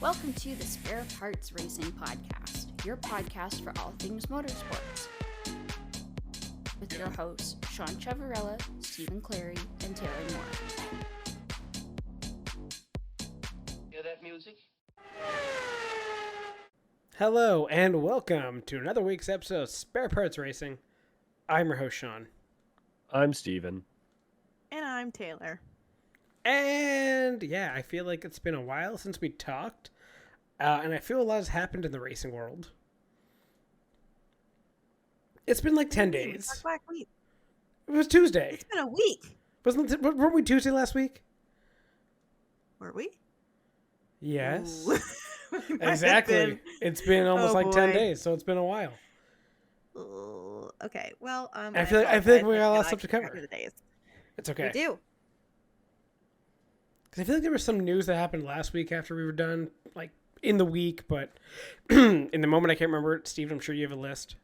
Welcome to the Spare Parts Racing Podcast, your podcast for all things motorsports. With your hosts, Sean Chavarella, Stephen Clary, and Taylor Moore. Hear that music? Hello, and welcome to another week's episode of Spare Parts Racing. I'm your host, Sean. I'm Steven. And I'm Taylor. And yeah, I feel like it's been a while since we talked, and I feel a lot has happened in the racing world. It's been like 10 days. Last week. It was Tuesday. It's been a week. Weren't we Tuesday last week? Were we? Yes. We might have Exactly. been. It's been almost Oh, like 10 boy. days, so it's been a while. Okay. Well, I feel like we got a lot of stuff to cover. The days. It's okay. We do. Because I feel like there was some news that happened last week after we were done, like in the week, but in the moment I can't remember it. Steve, I'm sure you have a list.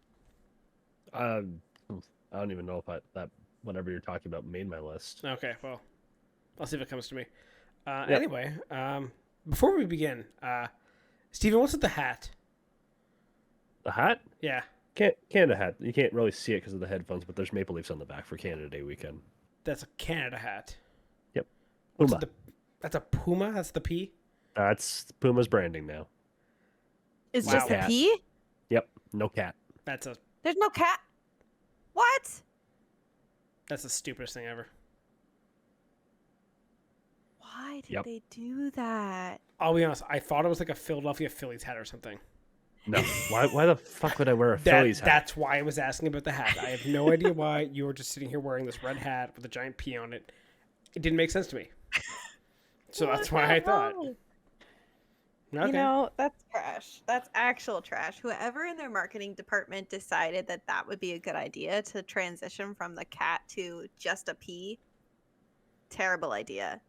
I don't even know if that whatever you're talking about made my list. Okay, well, I'll see if it comes to me. Yep. Anyway, before we begin, Steven, what's with the hat? The hat? Yeah, Canada hat. You can't really see it because of the headphones, but there's Maple Leafs on the back for Canada Day weekend. that's a Canada hat. Yep. What's Puma. That's a Puma? That's the P? That's Puma's branding now. It's Wow. just a Cat. P? Yep. No cat. That's There's no cat. What? the stupidest thing ever. Why did Yep. they do that? I'll be honest, I thought it was like a Philadelphia Phillies hat or something. No. Why the fuck would I wear a Phillies hat? That's why I was asking about the hat. I have no idea why you were just sitting here wearing this red hat with a giant P on it. It didn't make sense to me. So that's why I thought. Wrong? Okay. You know, that's trash. That's actual trash. Whoever in their marketing department decided that that would be a good idea to transition from the cat to just a P. Terrible idea.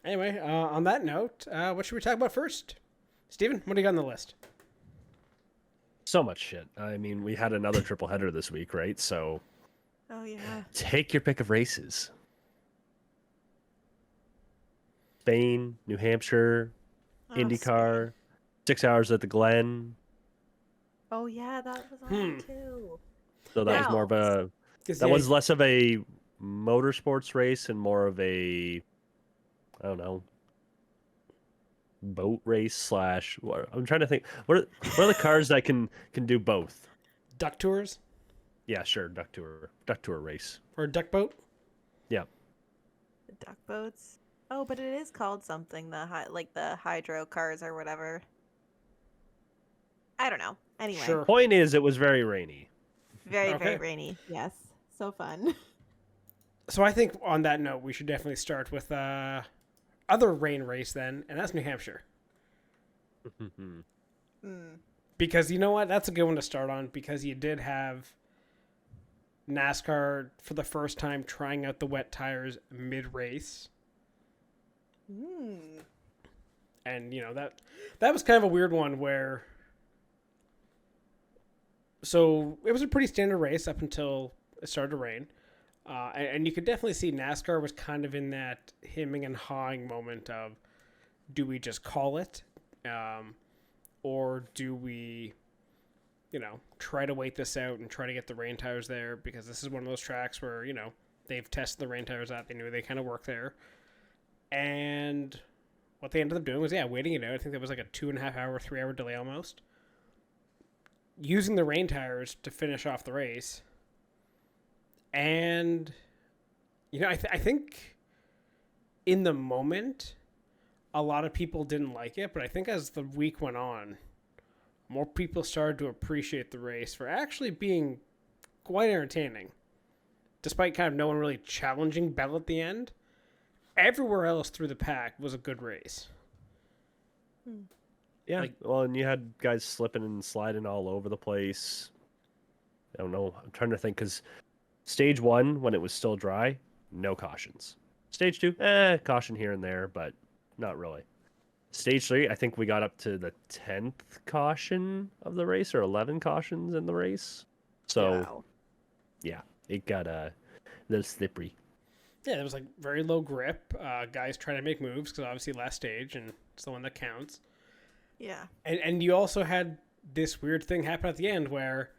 Anyway, on that note, what should we talk about first? Steven, what do you got on the list? So much shit. I mean, we had another triple header this week, right? So Oh, yeah. take your pick of races. Spain, New Hampshire, Oh, IndyCar, 6 hours at the Glen. Oh, yeah, that was on too. So that was more of a... That was less of a motorsports race and more of a, I don't know, boat race / I'm trying to think. What are the cars that can do both? Duck tours Yeah, sure, duck tour race. or duck boat? Yeah, The duck boats. Oh, but it is called something, like the hydro cars or whatever. I don't know. Anyway, Sure. point is, it was very rainy. very, Okay. very rainy. Yes. So fun. So I think on that note, we should definitely start with other rain race then, and that's New Hampshire. Because you know what? That's a good one to start on because you did have NASCAR for the first time trying out the wet tires mid-race. And, you know, that was kind of a weird one where... So it was a pretty standard race up until it started to rain. And you could definitely see NASCAR was kind of in that hemming and hawing moment of, do we just call it? Or do we, you know, try to wait this out and try to get the rain tires there? Because this is one of those tracks where, you know, they've tested the rain tires out. They knew they kind of work there. And what they ended up doing was, waiting it out. I think there was like a 2.5 hour, 3 hour delay almost. Using the rain tires to finish off the race. And, you know, I think in the moment, a lot of people didn't like it. But I think as the week went on, more people started to appreciate the race for actually being quite entertaining. Despite kind of no one really challenging Bell at the end. Everywhere else through the pack was a good race. Yeah, well, and you had guys slipping and sliding all over the place. I don't know. I'm trying to think because stage 1, when it was still dry, no cautions. Stage 2, caution here and there, but not really. Stage 3, I think we got up to the 10th caution of the race or 11 cautions in the race. So, Wow. yeah, it got a little slippery. Yeah, there was like very low grip. Guys trying to make moves because obviously last stage and it's the one that counts. Yeah. And you also had this weird thing happen at the end where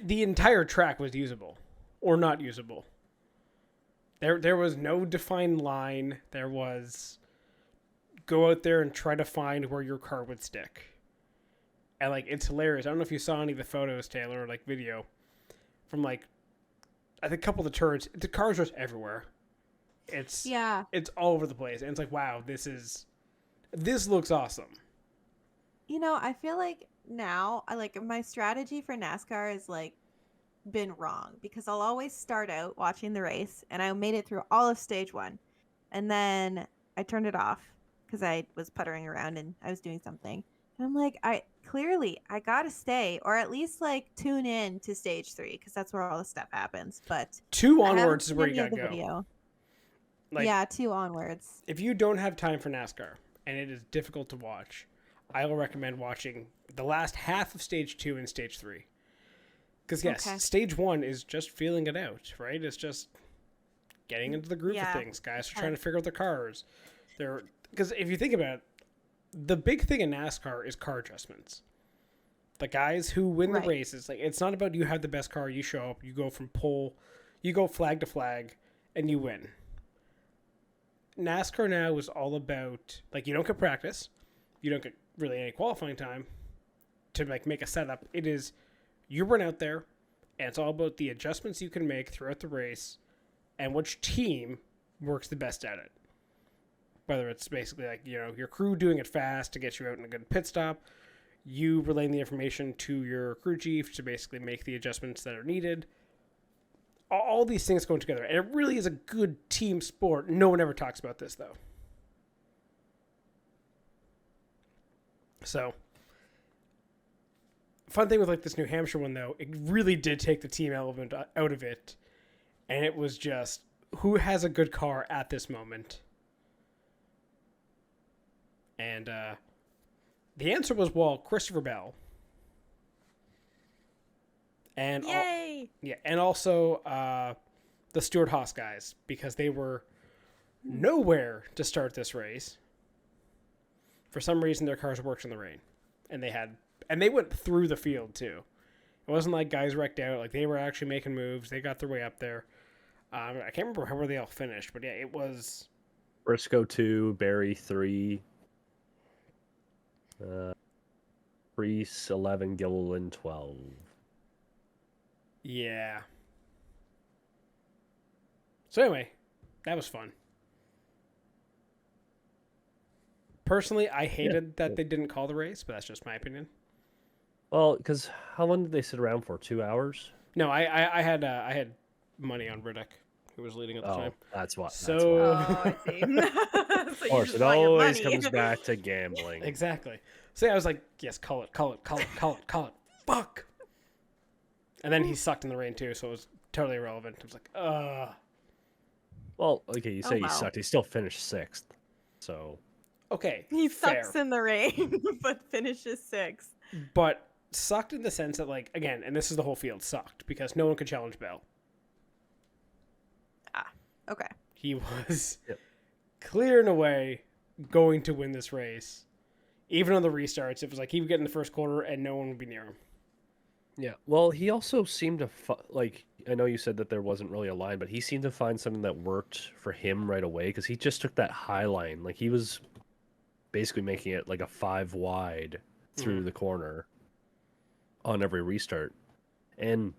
the entire track was usable or not usable. There was no defined line. There was go out there and try to find where your car would stick. And like it's hilarious. I don't know if you saw any of the photos, Taylor, or like video from like I think a couple of the turns. The cars are just everywhere. It's all over the place. And it's like, wow, this looks awesome. You know, I feel like now my strategy for NASCAR is like been wrong because I'll always start out watching the race and I made it through all of stage 1 and then I turned it off because I was puttering around and I was doing something and I'm like I gotta stay or at least like tune in to stage 3 because that's where all the stuff happens. But 2 onwards is where you gotta go. Video. Like, yeah, 2 onwards. If you don't have time for NASCAR and it is difficult to watch, I will recommend watching the last half of stage 2 and stage 3. Because yes, stage 1 is just feeling it out, right? It's just getting into the groove of things. Guys are trying to figure out their cars. Because if you think about it, the big thing in NASCAR is car adjustments. The guys who win the races, like it's not about you have the best car, you show up, you go from pole, you go flag to flag, and you win. NASCAR now is all about like you don't get practice, you don't get really any qualifying time to like make a setup. It is you run out there, and it's all about the adjustments you can make throughout the race, and which team works the best at it. Whether it's basically like your crew doing it fast to get you out in a good pit stop, you relaying the information to your crew chief to basically make the adjustments that are needed. All these things going together, and it really is a good team sport. No one ever talks about this though. So, fun thing with like this New Hampshire one though, it really did take the team element out of it, and it was just who has a good car at this moment. And the answer was Christopher Bell. And yay! And also the Stewart Haas guys, because they were nowhere to start this race. For some reason, their cars worked in the rain, and they went through the field too. It wasn't like guys wrecked out; like they were actually making moves. They got their way up there. I can't remember where they all finished, but yeah, it was Briscoe 2, Barry 3, Reese 11, Gilliland 12. Yeah. So anyway, that was fun. Personally, I hated that they didn't call the race, but that's just my opinion. Well, because how long did they sit around for? 2 hours? No, I had money on Riddick, who was leading at the time. That's what. So, I see. Of course, it always comes back to gambling. Exactly. So yeah, I was like, yes, call it. Fuck. And then he sucked in the rain too, so it was totally irrelevant. I was like, Well, okay, you say he sucked. He still finished 6th. So. Okay. He fair. sucks in the rain, but finishes 6th. But sucked in the sense that, like, again, and this is the whole field, sucked because no one could challenge Bell. Okay. He was clear and away going to win this race. Even on the restarts, it was like he would get in the first corner and no one would be near him. Yeah, well, he also seemed to, I know you said that there wasn't really a line, but he seemed to find something that worked for him right away because he just took that high line. Like, he was basically making it like a 5 wide through the corner on every restart. And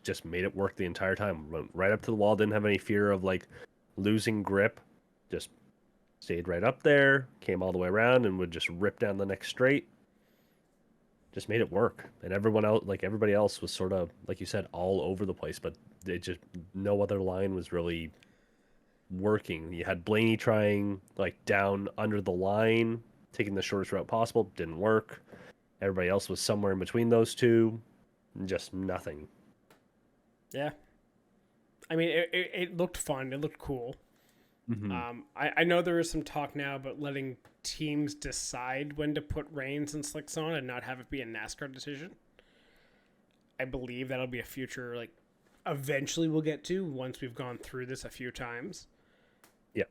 just made it work the entire time. Went right up to the wall, didn't have any fear of like losing grip. Just stayed right up there, came all the way around, and would just rip down the next straight. Just made it work. And everyone else, like everybody else, was sort of, like you said, all over the place. But it just no other line was really working. You had Blaney trying like down under the line, taking the shortest route possible, didn't work. Everybody else was somewhere in between those two, just nothing. Yeah. I mean, it looked fun. It looked cool. Mm-hmm. I know there is some talk now about letting teams decide when to put reins and slicks on and not have it be a NASCAR decision. I believe that'll be a future like eventually we'll get to once we've gone through this a few times. Yeah.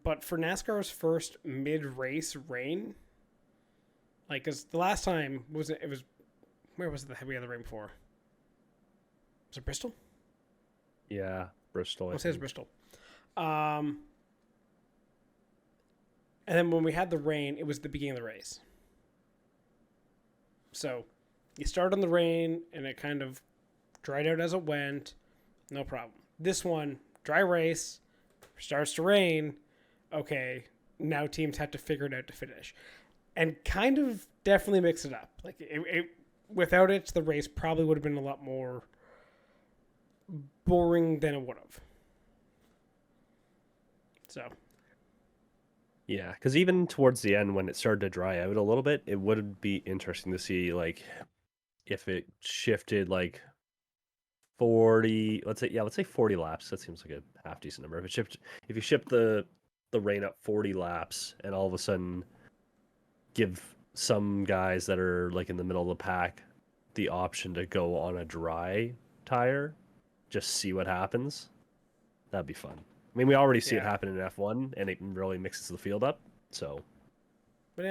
But for NASCAR's first mid-race rain, like, because the last time was it was, where was it that we had the rain before? Was it Bristol? Yeah, Bristol. I'll say it's Bristol. And then when we had the rain, it was the beginning of the race. So you start on the rain, and it kind of dried out as it went. No problem. This one, dry race, starts to rain. Okay, now teams have to figure it out to finish. And kind of definitely mix it up. Like, without it, the race probably would have been a lot more boring than it would have. So. Yeah, because even towards the end, when it started to dry out a little bit, it would be interesting to see, like, if it shifted, like, 40, let's say 40 laps. That seems like a half decent number. If you shift the rain up 40 laps, and all of a sudden give some guys that are, like, in the middle of the pack the option to go on a dry tire, just see what happens, that'd be fun. I mean, we already see it happen in F1, and it really mixes the field up. So, but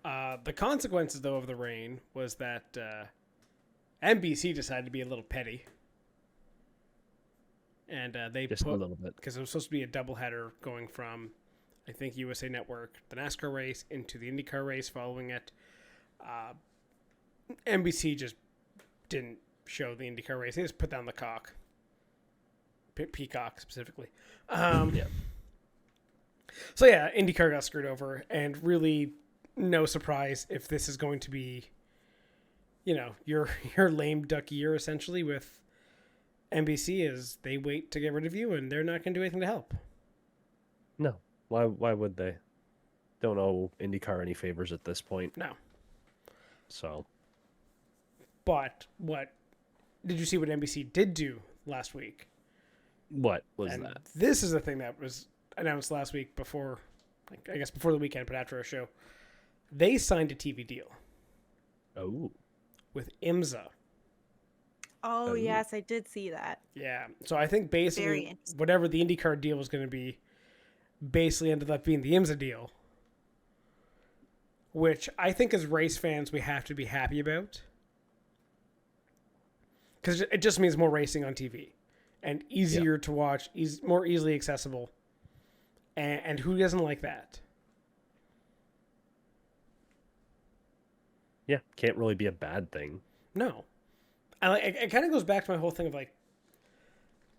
yeah, the consequences though of the rain was that NBC decided to be a little petty, and they just a little bit, because it was supposed to be a doubleheader going from, I think, USA Network, the NASCAR race, into the IndyCar race following it. NBC just didn't show the IndyCar race. They just put down the cock. Peacock specifically. Yeah. So yeah, IndyCar got screwed over, and really no surprise if this is going to be, your lame duck year essentially with NBC, is they wait to get rid of you, and they're not going to do anything to help. No. Why would they? Don't owe IndyCar any favors at this point. No. So. But what did you see what NBC did do last week? What was that? This is the thing that was announced last week before the weekend, but after our show. They signed a TV deal. Oh. With IMSA. Oh, yes, I did see that. Yeah. So I think basically whatever the IndyCar deal was going to be basically ended up being the IMSA deal. Which I think as race fans we have to be happy about. Because it just means more racing on TV. And easier to watch, more easily accessible. And who doesn't like that? Yeah, can't really be a bad thing. No. And it kind of goes back to my whole thing of, like,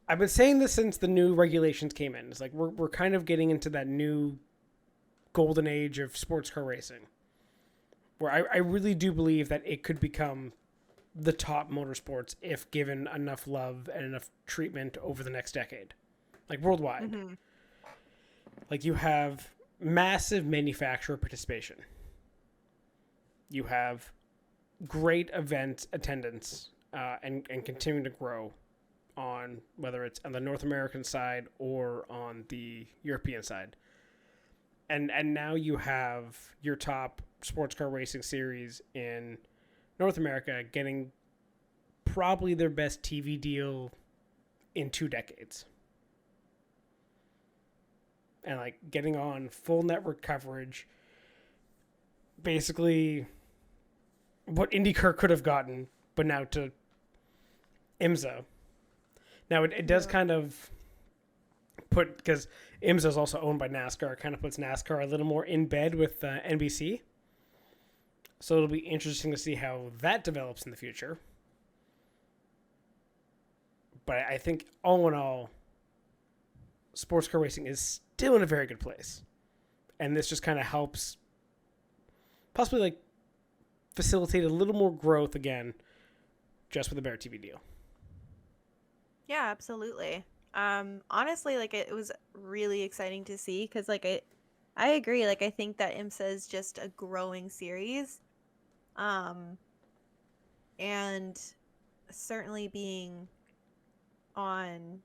I've been saying this since the new regulations came in. It's like we're kind of getting into that new golden age of sports car racing. Where I really do believe that it could become the top motorsports if given enough love and enough treatment over the next decade, like worldwide. Mm-hmm. Like, you have massive manufacturer participation. You have great event attendance and continuing to grow on whether it's on the North American side or on the European side. And now you have your top sports car racing series in North America getting probably their best TV deal in 2 decades. And, like, getting on full network coverage, basically what IndyCar could have gotten, but now to IMSA. Now it does kind of put, because IMSA is also owned by NASCAR, it kind of puts NASCAR a little more in bed with NBC. So it'll be interesting to see how that develops in the future. But I think all in all, sports car racing is still in a very good place. And this just kind of helps possibly, like, facilitate a little more growth again just with a better TV deal. Yeah, absolutely. Honestly, like, it was really exciting to see because, like, I agree. Like, I think that IMSA is just a growing series. And certainly being on,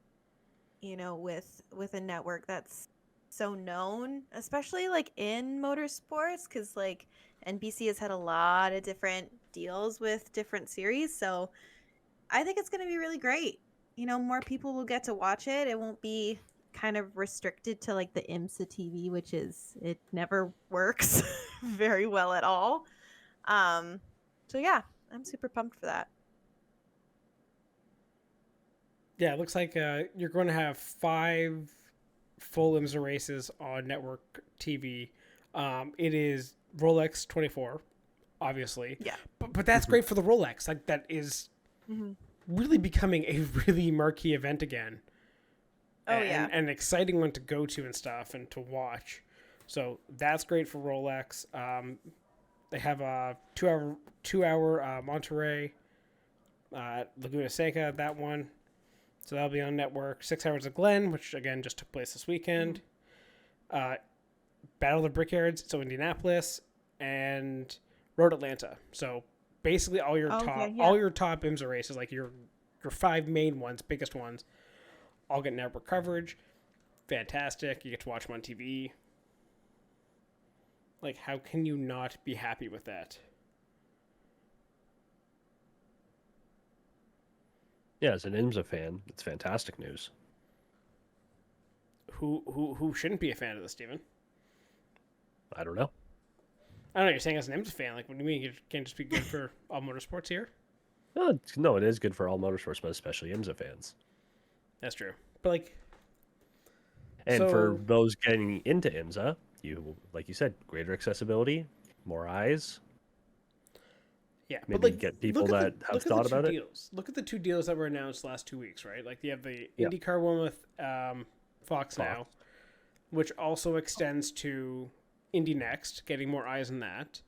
with a network that's so known, especially, like, in motorsports, because, like, NBC has had a lot of different deals with different series. So I think it's going to be really great. You know, more people will get to watch it. It won't be kind of restricted to like the IMSA TV, which is, it never works very well at all. So yeah, I'm super pumped for that. Yeah, it looks like you're going to have 5 full IMSA races on network TV. It is Rolex 24, obviously. Yeah. But that's great for the Rolex. Like, that is really becoming a really marquee event again. Oh, yeah. And an exciting one to go to and stuff and to watch. So that's great for Rolex. They have a 2-hour Monterey, Laguna Seca, that one. So that'll be on network. 6 hours of Glen, which again just took place this weekend. Battle of the Brickyards, so Indianapolis, and Road Atlanta. So basically all your top IMSA races, like your 5 main ones, biggest ones, all get network coverage. Fantastic. You get to watch them on TV. Like, how can you not be happy with that? Yeah, as an IMSA fan, it's fantastic news. Who shouldn't be a fan of this, Steven? I don't know. I don't know. You're saying as an IMSA fan, like, what do you mean? You can't just be good for all motorsports here? No, it is good for all motorsports, but especially IMSA fans. That's true. But, like... And for those getting into IMSA, like you said, greater accessibility, more eyes. Yeah, maybe but like, get people that have thought about it. Look at the 2 deals that were announced last 2 weeks, right? Like, you have the IndyCar one with Fox now, which also extends to Indy Next, getting more eyes on that.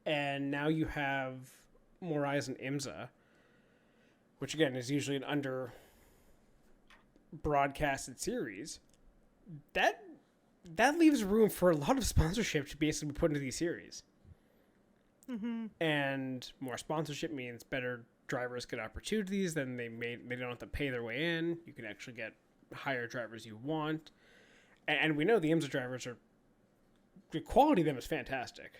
And now you have more eyes on IMSA, which again is usually an under broadcasted series. That leaves room for a lot of sponsorship to basically be put into these series. And more sponsorship means better drivers get opportunities. Then they don't have to pay their way in. You can actually get higher drivers you want. And we know the IMSA drivers the quality of them is fantastic.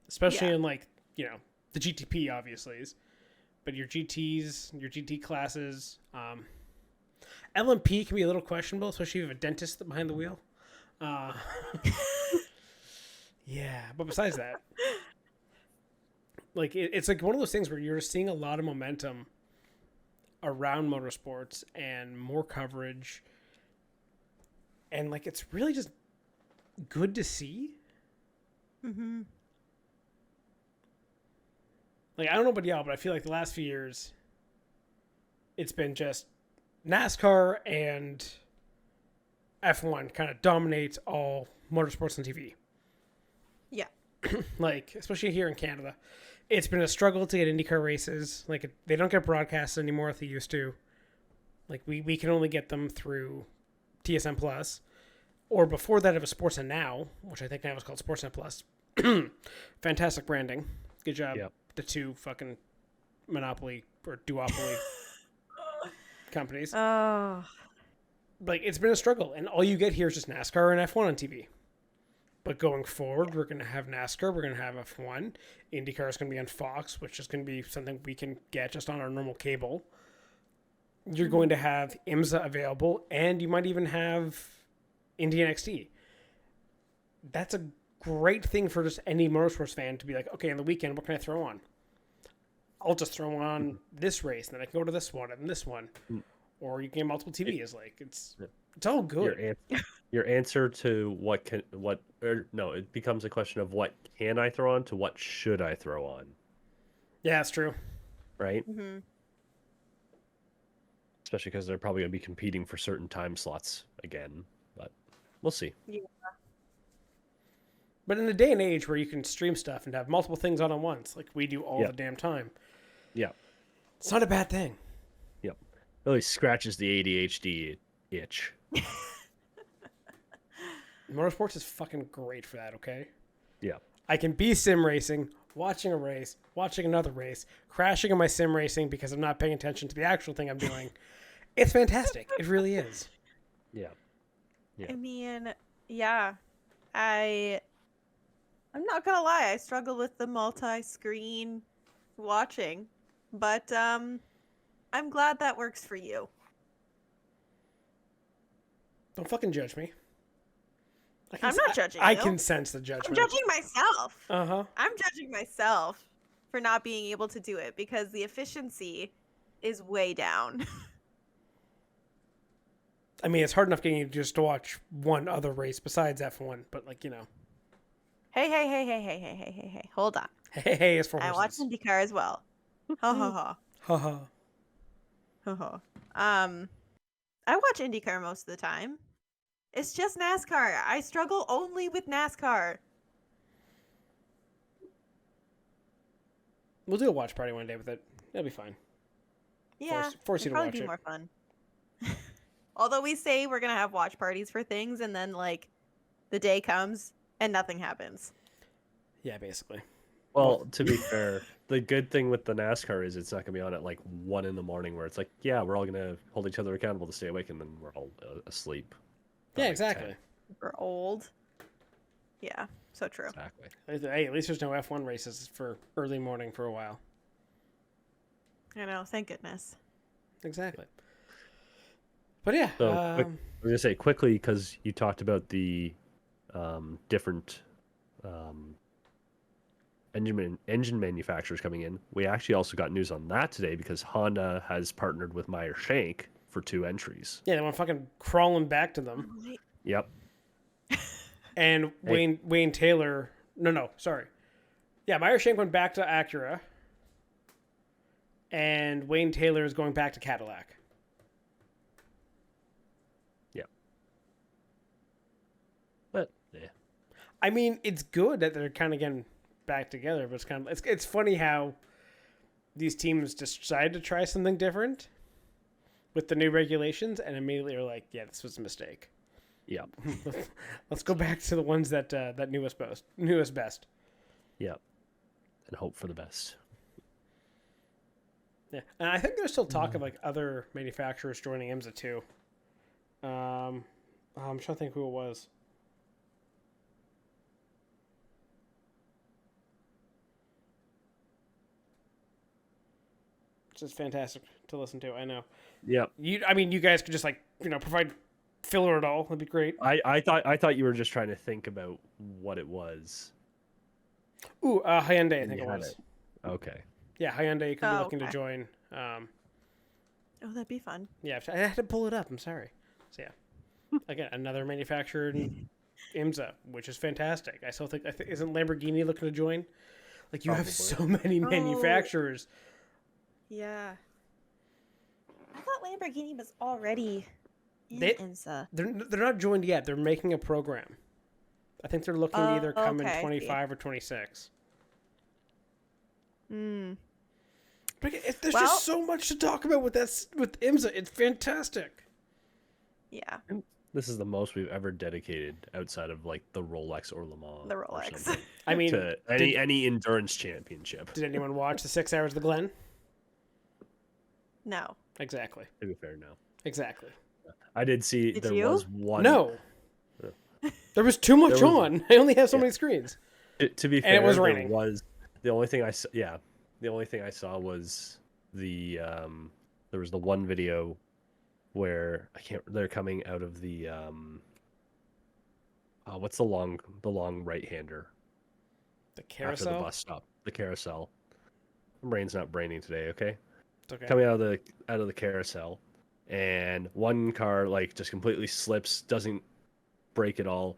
Especially in, like, you know, the GTP obviously is. But your GTs, your GT classes, LMP can be a little questionable, especially if you have a dentist behind the wheel. Yeah, but besides that, like, it's like one of those things where you're seeing a lot of momentum around motorsports and more coverage, and like, it's really just good to see. Like, I don't know about y'all, but I feel like the last few years it's been just NASCAR and F1 kind of dominates all motorsports on TV. Yeah. Like, especially here in Canada, it's been a struggle to get IndyCar races. Like, they don't get broadcasts anymore like they used to. Like, we can only get them through TSN Plus, or before that it was Sportsnet Now, which I think now is called Sportsnet Plus. Fantastic branding. Good job. Yep. The 2 fucking monopoly or duopoly companies. Oh. Like, it's been a struggle, and all you get here is just NASCAR and F1 on TV. But going forward, we're going to have NASCAR, we're going to have F1. IndyCar is going to be on Fox, which is going to be something we can get just on our normal cable. You're going to have IMSA available, and you might even have Indy NXT. That's a great thing for just any motorsports fan to be like, okay, on the weekend, what can I throw on? I'll just throw on this race, and then I can go to this one and this one. Or you can get multiple TVs. Like, it's all good. Your answer to it becomes a question of what can I throw on to what should I throw on. Yeah, that's true. Right? Especially because they're probably going to be competing for certain time slots again. But we'll see. Yeah. But in a day and age where you can stream stuff and have multiple things on at once, like we do all the damn time. Yeah. It's not a bad thing. Yep. Really scratches the ADHD itch. Motorsports is fucking great for that, okay? Yeah. I can be sim racing, watching a race, watching another race, crashing in my sim racing because I'm not paying attention to the actual thing I'm doing. It's fantastic. It really is. Yeah. I mean, yeah. I'm not gonna lie, I struggle with the multi-screen watching, but I'm glad that works for you. Don't fucking judge me. I'm not judging I you. can sense the I'm judgment. judging myself. Uh-huh. I'm judging myself for not being able to do it because the efficiency is way down. I mean, it's hard enough getting you just to watch one other race besides F1, but like, you know. Hey. Hold on. Hey, it's for I watch horses. IndyCar as well. Ha ha ha. Haha. Ha ha. I watch IndyCar most of the time. It's just NASCAR. I struggle only with NASCAR. We'll do a watch party one day with it. It'll be fine. Yeah, force you it'd to probably watch be it. more fun. Although we say we're gonna have watch parties for things, and then like the day comes and nothing happens. Yeah, basically. Well, to be fair, the good thing with the NASCAR is it's not gonna be on at like 1 a.m. where it's like, yeah, we're all gonna hold each other accountable to stay awake, and then we're all asleep. Yeah, Like exactly. 10. We're old. Yeah, so true. Exactly. Hey, at least there's no F1 races for early morning for a while. I know. Thank goodness. Exactly. But yeah. So I was gonna say quickly because you talked about the different engine manufacturers coming in. We actually also got news on that today because Honda has partnered with Meyer Shank for 2 entries. Yeah, they went fucking crawling back to them. Yep. And Wayne Taylor. No, sorry. Yeah, Meyer Shank went back to Acura. And Wayne Taylor is going back to Cadillac. Yep. But yeah. I mean, it's good that they're kind of getting back together, but it's funny how these teams decided to try something different with the new regulations and immediately are like, yeah, this was a mistake. Yep. Let's go back to the ones that knew us best. Yep. And hope for the best. Yeah, and I think there's still talk of like other manufacturers joining IMSA too. I'm trying to think who it was. It's just fantastic to listen to. I know. Yep. You guys could just like provide filler at all. That'd be great. I thought you were just trying to think about what it was. Ooh, Hyundai, I think You it had was. Okay. Yeah, Hyundai could be Oh, looking to okay. join. Oh, that'd be fun. Yeah, I had to pull it up. I'm sorry. So yeah, again, another manufacturer in IMSA, which is fantastic. I think isn't Lamborghini looking to join? Like you have Probably. so many manufacturers. Yeah. I thought Lamborghini was already in They- IMSA. They're not joined yet. They're making a program. I think they're looking to either come okay, I in see. 25 or 26. Hmm. But there's Well- just so much to talk about with IMSA. It's fantastic. Yeah. This is the most we've ever dedicated outside of like the Rolex or Le Mans. The or Rolex. something, I mean, to any endurance championship. did anyone watch the 6 Hours of the Glen? No. Exactly. To be fair, no. Exactly. I did see Did there you? was one. No. There was too much There was- on. I only have so yeah. many screens. To be And fair, it was there raining. was the only thing I saw. Yeah, the only thing I saw was the there was the one video where they're coming out of the what's the long right hander The after the carousel. bus stop, the carousel. My brain's not braining today. Okay. It's okay. Coming out of the carousel, and one car like just completely slips, doesn't brake at all,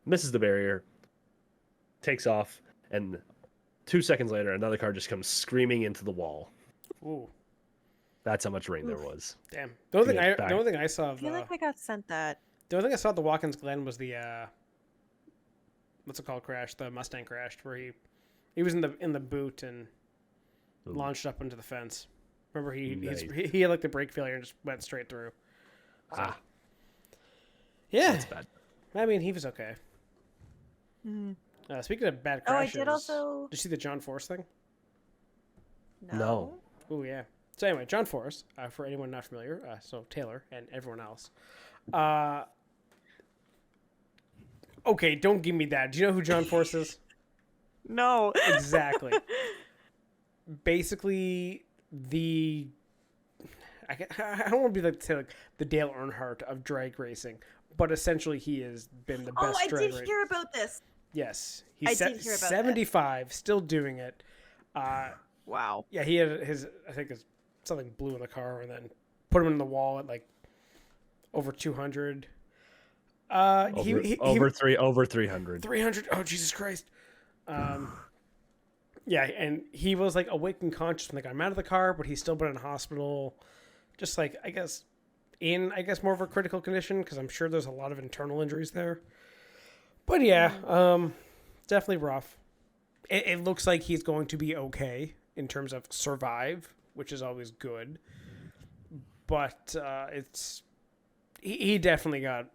misses the barrier, takes off, and 2 seconds later another car just comes screaming into the wall. Ooh, That's how much rain there Oof. was. damn. The only Yeah, back. thing I saw I of feel like I got sent that. the only thing I saw at the Watkins Glen was the what's it called crash? The Mustang crashed where he was in the boot and Ooh. launched up into the fence. Remember Nice. he had like the brake failure and just went straight through. Ah, Yeah, that's bad. I mean he was okay. Mhm. Speaking of bad Oh, I crashes, did also. did you see the John Force thing? No. Oh yeah. So anyway, John Force, for anyone not familiar, so Taylor and everyone else. Okay, don't give me that. Do you know who John Force is? No. Exactly. Basically, the I don't want to be like, say, like the Dale Earnhardt of drag racing, but essentially he has been the best I drag did hear about this. Yes, I he's did hear about that. 75, still doing it. Wow. Yeah, he had I think his something blew in the car and then put him in the wall at like over 200. Over 300. 300. Oh, Jesus Christ. Yeah, and he was like awake and conscious when they got him out of the car, but he's still been in hospital. Just like, I guess more of a critical condition, because I'm sure there's a lot of internal injuries there. But yeah, definitely rough. It looks like he's going to be okay in terms of survive, which is always good. But he definitely got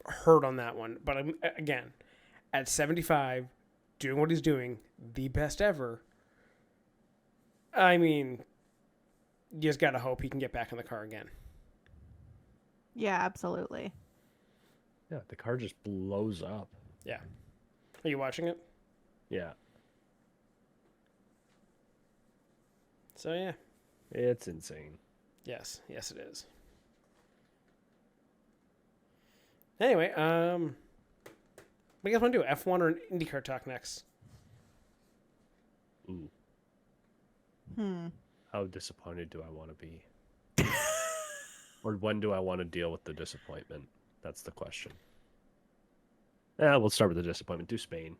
hurt on that one. But again, at 75, doing what he's doing, the best ever. I mean, you just gotta hope he can get back in the car again. Yeah, absolutely. Yeah, the car just blows up. Yeah. Are you watching it? Yeah. So yeah. It's insane. Yes, it is. Anyway, what do you guys want to do? F1 or IndyCar talk next? Ooh. Hmm. How disappointed do I want to be? Or when do I want to deal with the disappointment? That's the question. Yeah, we'll start with the disappointment. Do Spain.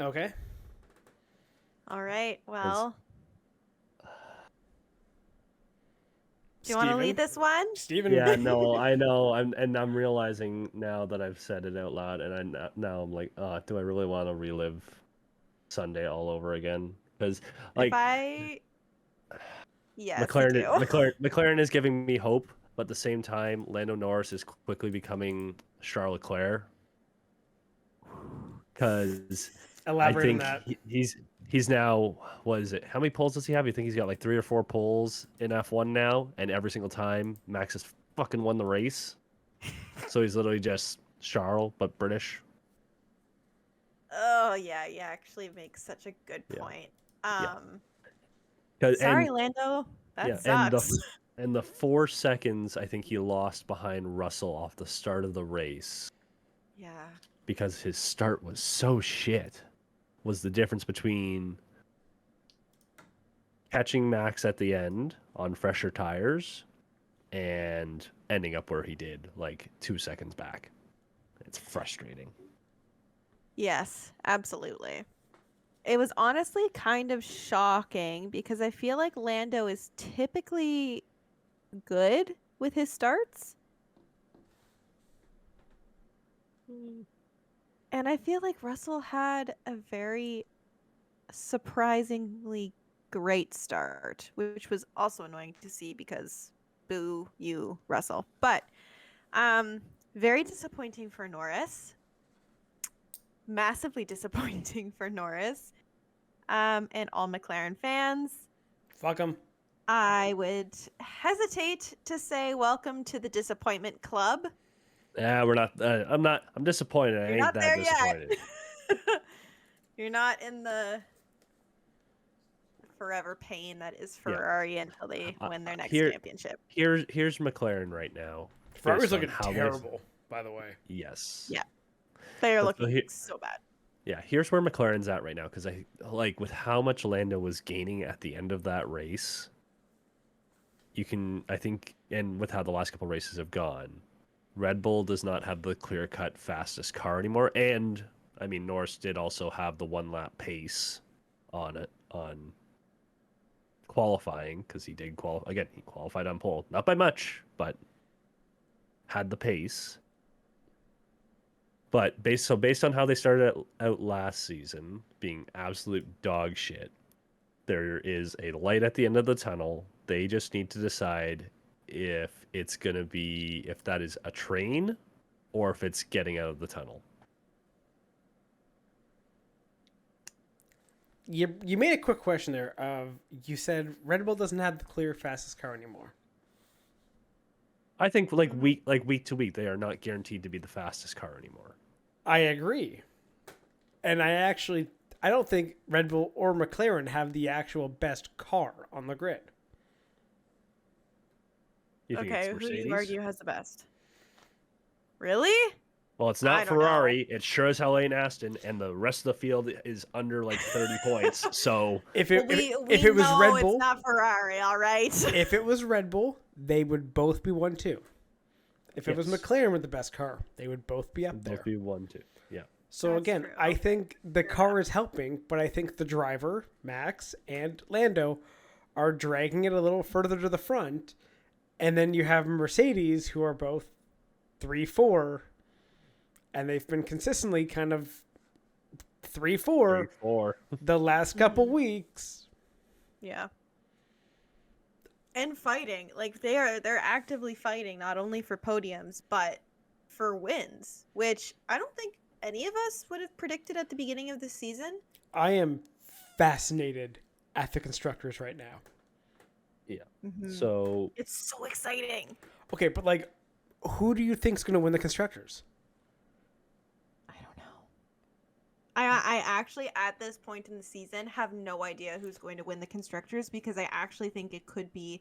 Okay. All right. Well, do you want to lead this one? Steven? Yeah, no, I know. I'm realizing now that I've said it out loud, and now I'm like, do I really want to relive Sunday all over again? Because like yes, McLaren is giving me hope, but at the same time, Lando Norris is quickly becoming Charles Leclerc. Because Elaborate I on think that. he's now, what is it? How many poles does he have? You think he's got like 3 or 4 poles in F1 now, and every single time Max has fucking won the race. So he's literally just Charles but British. Oh yeah, you actually make such a good point. Sorry, Lando. That sucks. And the 4 seconds I think he lost behind Russell off the start of the race. Yeah. Because his start was so shit, was the difference between catching Max at the end on fresher tires and ending up where he did, like 2 seconds back. It's frustrating. Yes, absolutely. It was honestly kind of shocking because I feel like Lando is typically good with his starts. And I feel like Russell had a very surprisingly great start, which was also annoying to see because boo you, Russell. But very disappointing for Norris. Massively disappointing for Norris. And all McLaren fans. Fuck them. I would hesitate to say welcome to the disappointment club. Yeah, we're not. I'm disappointed. I ain't that disappointed. You're not in the forever pain that is Ferrari until they win their next championship. Here's McLaren right now. Ferrari's looking terrible, by the way. Yes. Yeah. They are looking so bad. Yeah, here's where McLaren's at right now, because I like with how much Lando was gaining at the end of that race. I think, and with how the last couple races have gone, Red Bull does not have the clear-cut fastest car anymore, and I mean Norris did also have the 1-lap pace on qualifying because he did qualify again. He qualified on pole, not by much, but had the pace. But based on how they started out last season, being absolute dog shit, there is a light at the end of the tunnel. They just need to decide if that is a train or if it's getting out of the tunnel. You made a quick question there. You said Red Bull doesn't have the clear fastest car anymore. I think week to week they are not guaranteed to be the fastest car anymore. I agree. And I don't think Red Bull or McLaren have the actual best car on the grid. You think Okay, it's who do Mercedes? you argue has the best? Really? Well, it's I not don't know. Ferrari. It sure as hell ain't Aston, and the rest of the field is under like 30 points. So If Well, if it was know Red it's Bull, not Ferrari, all right? if it was Red Bull, they would both be 1-2. If it was Yes. McLaren with the best car, they would both be up there. both be 1-2. Yeah. So That's again, true. I think the car is helping, but I think the driver, Max, and Lando are dragging it a little further to the front. And then you have Mercedes, who are both 3-4, and they've been consistently kind of 3-4 3-4. the last couple weeks. Yeah. And fighting. Like they're actively fighting not only for podiums, but for wins, which I don't think any of us would have predicted at the beginning of the season. I am fascinated at the constructors right now. Yeah. Mm-hmm. So It's so exciting. Okay, but like, who do you think's going to win the constructors? I don't know. I actually, at this point in the season, have no idea who's going to win the constructors because I actually think it could be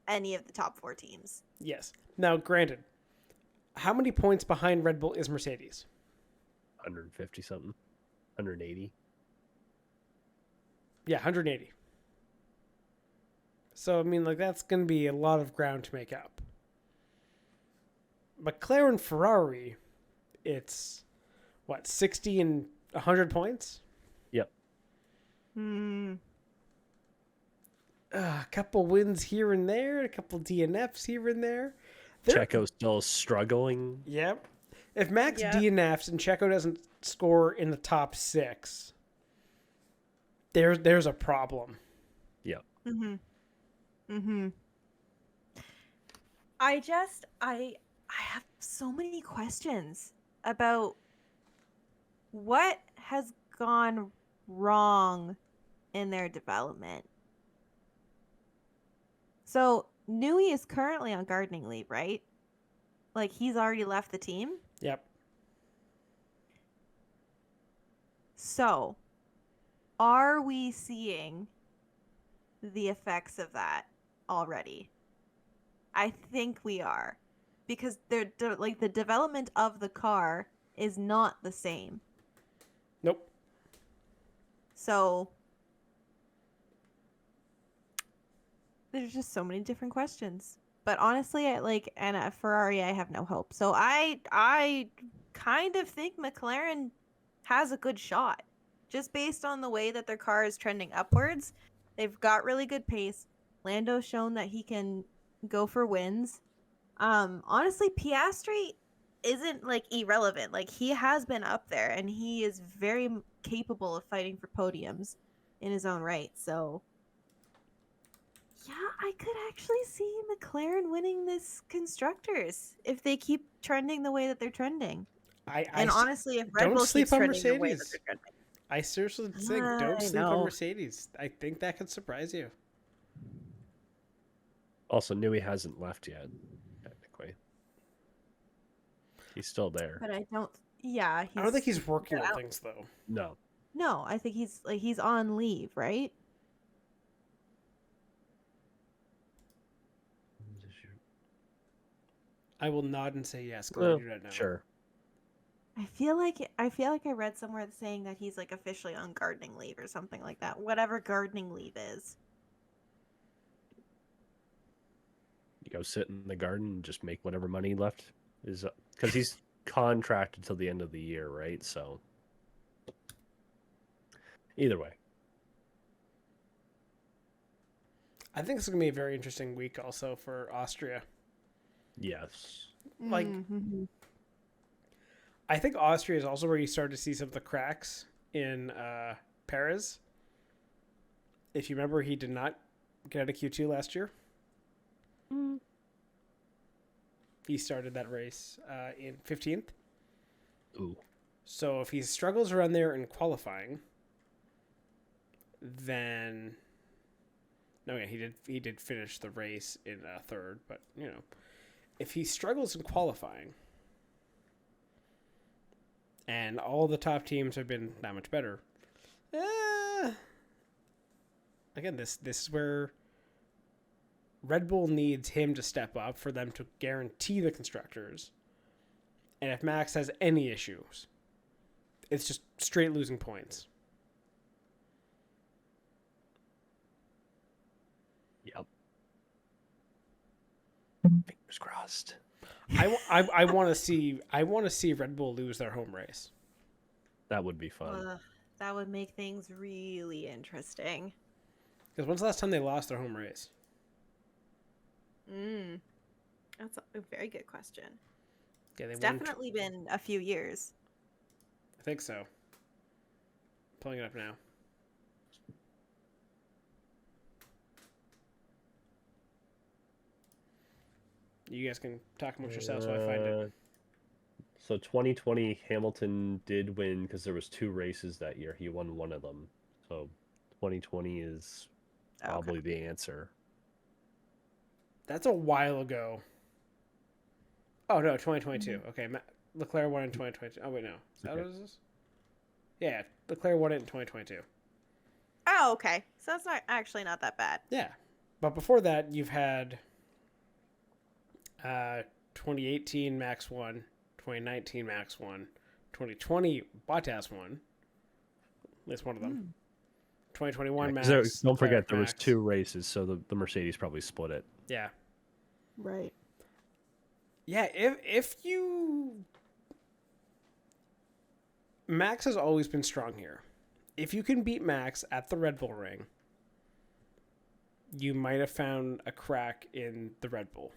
any of the top 4 teams. Yes. Now, granted, how many points behind Red Bull is Mercedes? 150 something, 180. Yeah, 180. So, I mean, like, that's going to be a lot of ground to make up. McLaren Ferrari, it's, what, 60 and 100 points? Yep. Hmm. A couple wins here and there, a couple DNFs here and there. Checo's still struggling. Yep. If Max Yeah. DNFs and Checo doesn't score in the top 6, there's a problem. Yeah. Mm-hmm. Mm-hmm. I have so many questions about what has gone wrong in their development. So Nui is currently on gardening leave, right? Like he's already left the team. Yep. So are we seeing the effects of that already? I think we are, because like the development of the car is not the same. Nope. So there's just so many different questions. But honestly, and at Ferrari, I have no hope. So I kind of think McLaren has a good shot, just based on the way that their car is trending upwards. They've got really good pace. Lando's shown that he can go for wins. Honestly, Piastri isn't like irrelevant. Like he has been up there, and he is very capable of fighting for podiums in his own right. So yeah, I could actually see McLaren winning this constructors if they keep trending the way that they're trending. And honestly, if Red don't Bull sleep keeps on trending the way that Mercedes. they're trending, I seriously think I don't sleep on know. Mercedes. I think that could surprise you. Also, Nui hasn't left yet, technically. He's still there. but I don't. Yeah, I don't think he's working yeah, on I don't- things though. No. No, I think he's on leave, right? I will nod and say yes. 'Cause I Well, do not know. sure. I feel like I read somewhere saying that he's like officially on gardening leave or something like that. Whatever gardening leave is. You go sit in the garden and just make whatever money left is because he's contracted till the end of the year, right? So either way, I think it's gonna be a very interesting week also for Austria. yes. Like- Mhm. I think Austria is also where you start to see some of the cracks in Perez. If you remember, he did not get out of Q2 last year. He started that race in 15th. Ooh. So if he struggles around there in qualifying, then no, yeah, he did finish the race in third. But you know, if he struggles in qualifying, and all the top teams have been that much better, again, this is where Red Bull needs him to step up for them to guarantee the constructors. And if Max has any issues, it's just straight losing points. Yep. Fingers crossed. I want to see Red Bull lose their home race. That would be fun. That would make things really interesting. Because when's the last time they lost their home race? That's a very good question. Yeah, It's definitely been a few years. I think so. Pulling it up now. You guys can talk amongst yourselves while I find it. So 2020 Hamilton did win because there was 2 races that year. He won one of them. So 2020 is probably the answer. That's a while ago. Oh no, 2022. Okay, Leclerc won in 2022. Oh wait, no. Is that what it is? Yeah, Leclerc won it in 2022. Oh, okay. So that's not that bad. Yeah, but before that, you've had 2018 Max won, 2019 Max won, 2020 Bottas won. At least one of them. 2021 Max. Don't forget Leclerc, there was Max. 2 races, so the Mercedes probably split it. Yeah. Right. Yeah, if you... Max has always been strong here. If you can beat Max at the Red Bull Ring, you might have found a crack in the Red Bull.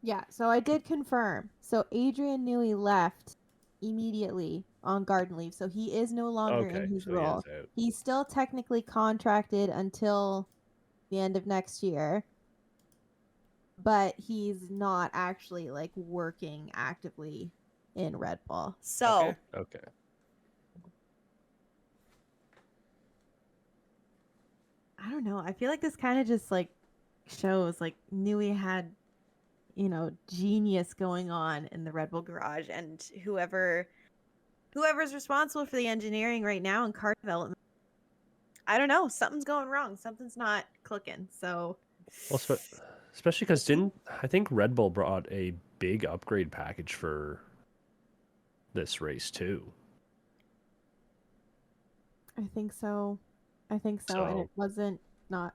Yeah, so I did confirm. So Adrian Newey left immediately on garden leave, so he is no longer in his role. He's still technically contracted until the end of next year, but he's not actually like working actively in Red Bull. So Okay. I don't know. I feel like this kind of just like shows like Newey had, genius going on in the Red Bull garage, and whoever's responsible for the engineering right now and car development, I don't know, something's going wrong. Something's not clicking. So, Well, especially because I think Red Bull brought a big upgrade package for this race too. I think so, and it was not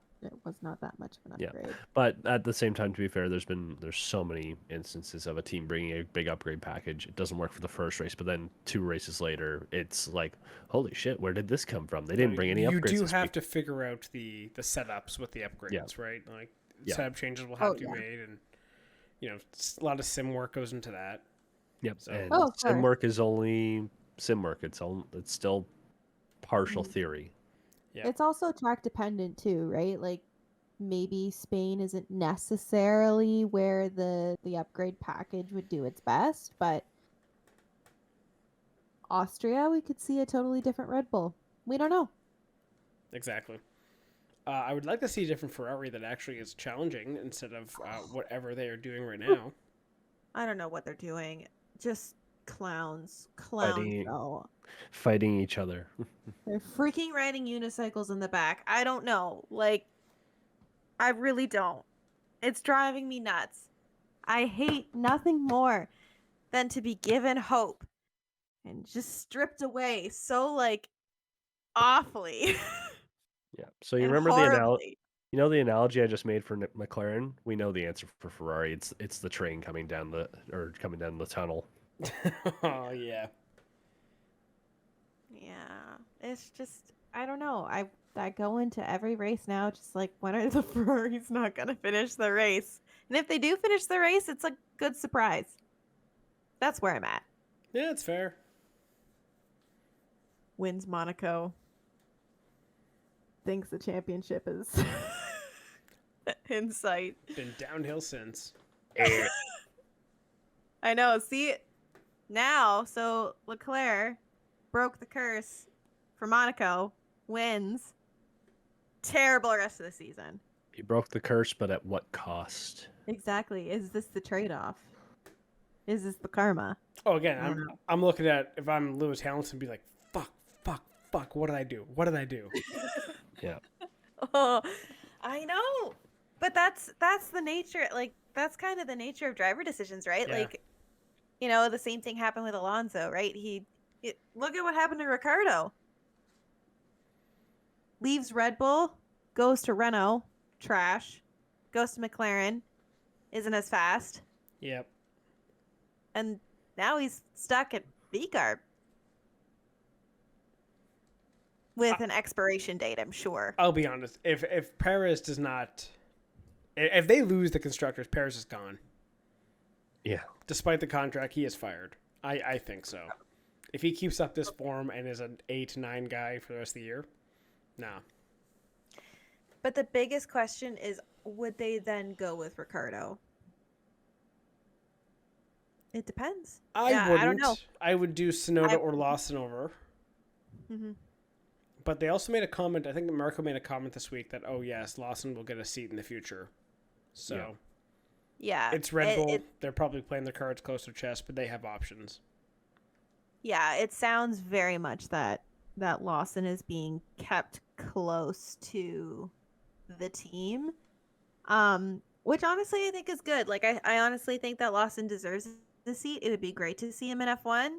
that much of an upgrade. But at the same time, to be fair, there's so many instances of a team bringing a big upgrade package. It doesn't work for the first race, but then 2 races later, it's like, holy shit, where did this come from? They didn't bring any upgrades. You do have to figure out the setups with the upgrades, right? Like setup changes will have to be made, and a lot of sim work goes into that. Yep. So. And sim work is only sim work. It's still partial theory. Yeah. It's also track dependent too, right? Like maybe Spain isn't necessarily where the upgrade package would do its best, but Austria, we could see a totally different Red Bull. We don't know. Exactly. I would like to see a different Ferrari that actually is challenging instead of whatever they are doing right now. I don't know what they're doing. Just clowns. Fighting each other. They're freaking riding unicycles in the back. I don't know. Like, I really don't. It's driving me nuts. I hate nothing more than to be given hope and just stripped away so, like, awfully. Yeah. So you remember the analogy I just made for McLaren? We know the answer for Ferrari. It's the train coming down the tunnel. Oh yeah. Yeah. It's just, I don't know. I go into every race now just like, when are the Ferraris not going to finish the race? And if they do finish the race, it's a good surprise. That's where I'm at. Yeah, it's fair. Wins Monaco. Thinks the championship is in sight. Been downhill since. I know. See, now, so Leclerc broke the curse for Monaco, wins. Terrible rest of the season. He broke the curse, but at what cost? Exactly. Is this the trade-off? Is this the karma? Oh, again, I'm looking at, if I'm Lewis Hamilton, be like, fuck, what did I do? Yeah. Oh, I know. But that's the nature. Like that's kind of the nature of driver decisions, right? Yeah. Like, the same thing happened with Alonso, right? Look at what happened to Ricardo. Leaves Red Bull, goes to Renault, trash. Goes to McLaren, isn't as fast. Yep. And now he's stuck at VCARB. With an expiration date, I'm sure. I'll be honest. If Perez does not... If they lose the constructors, Perez is gone. Yeah. Despite the contract, he is fired. I think so. If he keeps up this form and is an 8-9 guy for the rest of the year, nah. But the biggest question is, would they then go with Ricardo? It depends. I wouldn't. I don't know. I would do Tsunoda or Lawson over. Mm-hmm. But they also made a comment. I think Marco made a comment this week that, oh yes, Lawson will get a seat in the future. So yeah, it's Red Bull. They're probably playing their cards close to their chest, but they have options. Yeah, it sounds very much that Lawson is being kept close to the team, which honestly I think is good. Like I honestly think that Lawson deserves the seat. It would be great to see him in F1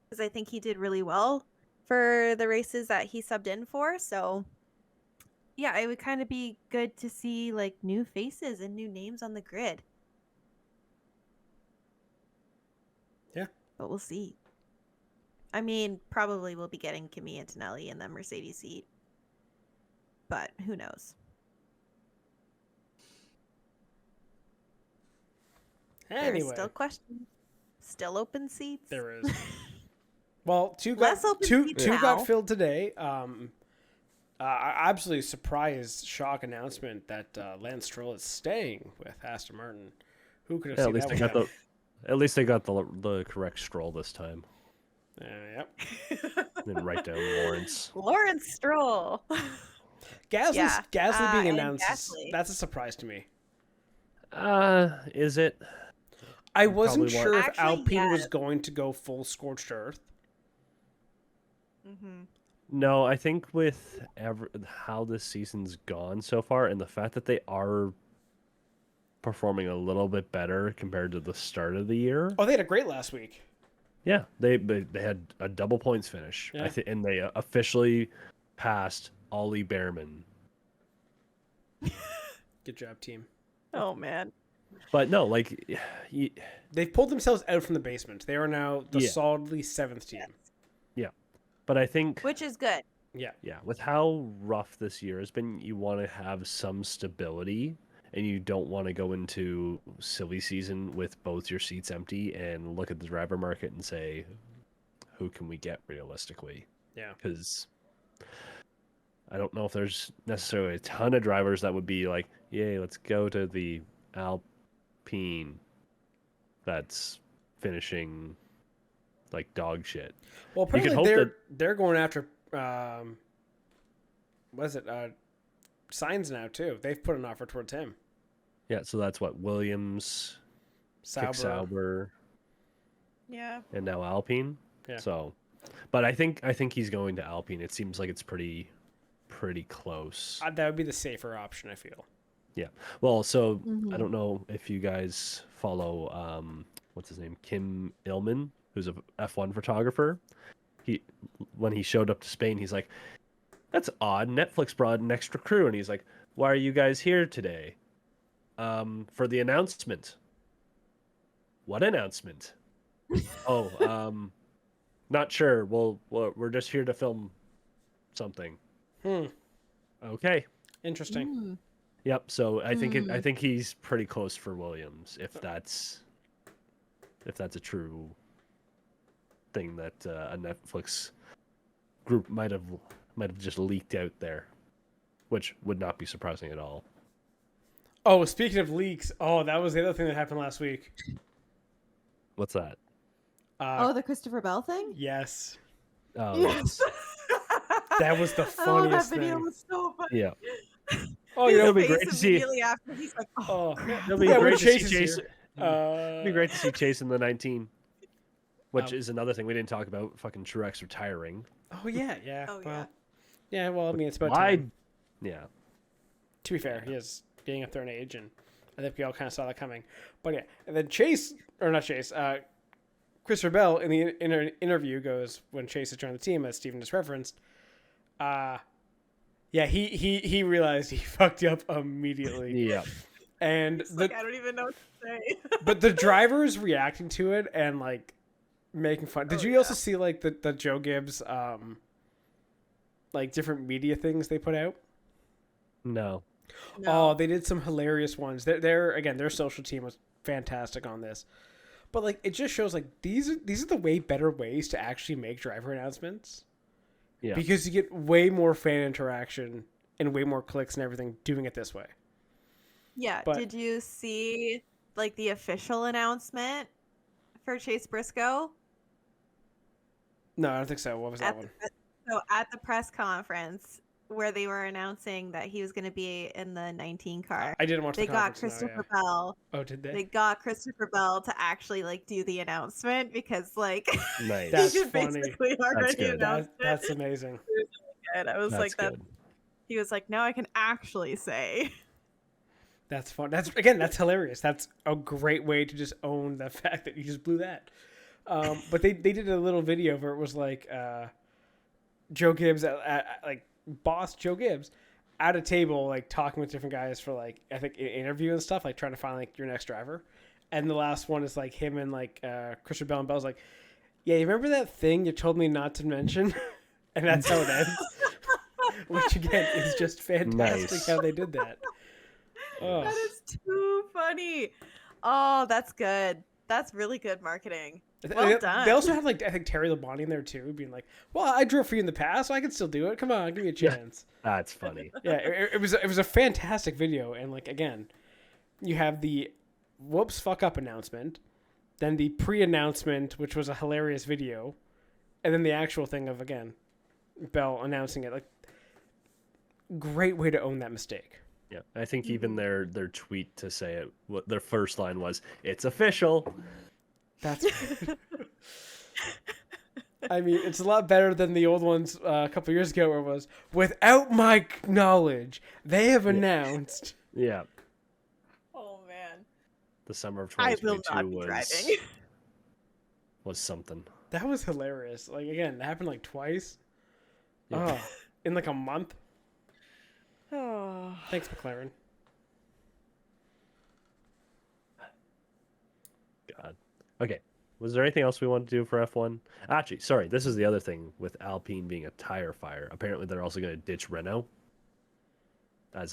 because I think he did really well for the races that he subbed in for. So yeah, it would kind of be good to see like new faces and new names on the grid. Yeah, but we'll see. I mean, probably we'll be getting Kimi Antonelli in the Mercedes seat, but who knows? Anyway, there's still questions, still open seats. There is. Well, two Less got open two seats two now. got filled today. Absolutely surprise, shock announcement that Lance Stroll is staying with Aston Martin. Who could have seen that? At least they got the correct Stroll this time. Yep. Then write down Lawrence. Lawrence Stroll. Gasly being announced. Gasly. That's a surprise to me. Is it? I wasn't sure if Actually, Alpine was going to go full scorched earth. Mm-hmm. No, I think with how this season's gone so far, and the fact that they are performing a little bit better compared to the start of the year. Oh, they had a great last week. Yeah, they had a double points finish. Yeah. And they officially passed Ollie Behrman. Good job, team. Oh man. But no, like they've pulled themselves out from the basement. They are now the solidly 7th team. Yeah, but I think which is good. Yeah. With how rough this year has been, you want to have some stability, and you don't want to go into silly season with both your seats empty and look at the driver market and say, who can we get realistically? Yeah. Because I don't know if there's necessarily a ton of drivers that would be like, yay, let's go to the Alpine that's finishing like dog shit. Well, apparently they're going after what is it? Sainz now too. They've put an offer towards him. Yeah, so that's what Williams, Sauber, yeah, and now Alpine. Yeah. So, but I think he's going to Alpine. It seems like it's pretty close. That would be the safer option, I feel. Yeah. Well, so I don't know if you guys follow what's his name, Kim Illman, who's a F1 photographer. When he showed up to Spain, he's like, "That's odd. Netflix brought an extra crew," and he's like, "Why are you guys here today?" For the announcement. What announcement? Not sure. We're just here to film something. Okay. Interesting. Yep. So I think he's pretty close for Williams, if that's a true thing that a Netflix group might have just leaked out there, which would not be surprising at all. Oh, speaking of leaks, that was the other thing that happened last week. What's that? The Christopher Bell thing? Yes. Oh, Yes. That was the funniest that video thing. was so funny. yeah. Oh, His it'll be face great to see. immediately after he's like, It'll be great to see Chase. It'd Be great to see Chase in the 19, which is another thing we didn't talk about. Fucking Truex retiring. Oh yeah. Oh, Well, yeah. Well, I mean, it's about Why? time. Yeah. To be fair, he has getting up there in age, and I think we all kind of saw that coming. But yeah, and then Christopher Bell in the interview goes, when Chase had joined the team, as Steven just referenced, he realized he fucked up immediately. Yeah. And I don't even know what to say. But the drivers reacting to it and like making fun. Did you also see like the Joe Gibbs like different media things they put out? No. Oh, they did some hilarious ones. Their social team was fantastic on this. But like it just shows like these are the way better ways to actually make driver announcements. Yeah. Because you get way more fan interaction and way more clicks and everything doing it this way. Yeah. But, did you see like the official announcement for Chase Briscoe? No, I don't think so. What was that one? So at the press conference where they were announcing that he was going to be in the 19 car, I didn't watch the conference. They got Christopher Bell. Oh, did they? They got Christopher Bell to actually like do the announcement because like nice. That's he funny. basically already announced it. That's amazing. It was really good. I was like that. Good. He was like, now I can actually say. That's fun. That's hilarious. That's a great way to just own the fact that you just blew that. But they did a little video where it was like Joe Gibbs like boss Joe Gibbs at a table like talking with different guys for like I think an interview and stuff, like trying to find like your next driver. And the last one is like him and like Christopher Bell, and Bell's like, yeah, you remember that thing you told me not to mention? And that's how it ends. Which again is just fantastic how they did that. Oh. That is too funny. Oh, that's good. That's really good marketing. Well done. They also had like I think Terry Labonte in there too, being like, "Well, I drove for you in the past, so I can still do it. Come on, give me a chance." That's funny. Yeah, it was a fantastic video, and like again, you have the whoops fuck up announcement, then the pre-announcement, which was a hilarious video, and then the actual thing of again, Bell announcing it. Like, great way to own that mistake. Yeah, I think even their tweet to say it, their first line was, "It's official." That's. I mean, it's a lot better than the old ones a couple years ago, where it was, "Without my knowledge, they have announced." Yeah. Oh man. The summer of I will 2022 not be driving. was something. That was hilarious. Like again, it happened like twice. Yeah. Oh, in like a month. Oh. Thanks, McLaren. God. Okay. Was there anything else we wanted to do for F1? Actually, sorry. This is the other thing with Alpine being a tire fire. Apparently, they're also going to ditch Renault.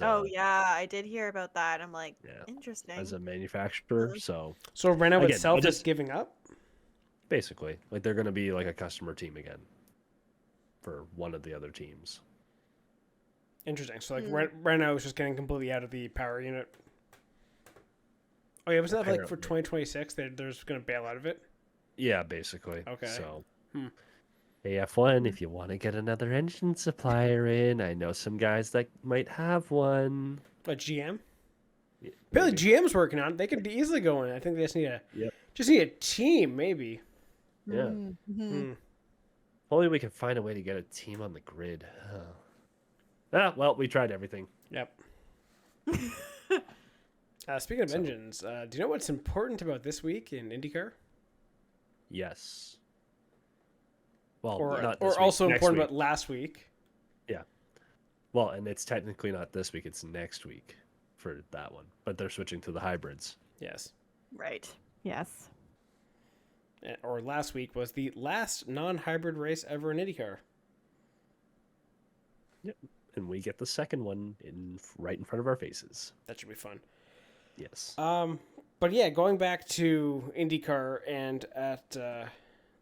Oh yeah, I did hear about that. I'm like, interesting. As a manufacturer, so Renault again, itself is giving up. Basically, like they're going to be like a customer team again for one of the other teams. Interesting. So like Renault is just getting completely out of the power unit. Oh yeah, wasn't that like for 2026? They're just going to bail out of it. Yeah, basically. Okay. So, hey F1, if you want to get another engine supplier in, I know some guys that might have one. But GM? Yeah, Apparently GM's working on it. They could easily go in. I think they just need a team, maybe. Yeah. Hopefully we can find a way to get a team on the grid. Well, we tried everything. Yep. Speaking of engines, do you know what's important about this week in IndyCar? Yes. Well, or this also week, important week. about last week. Yeah. Well, and it's technically not this week; it's next week for that one. But they're switching to the hybrids. Yes. Right. Yes. Or last week was the last non-hybrid race ever in IndyCar. Yep. And we get the second one right in front of our faces. That should be fun. Yes. But yeah, going back to IndyCar and at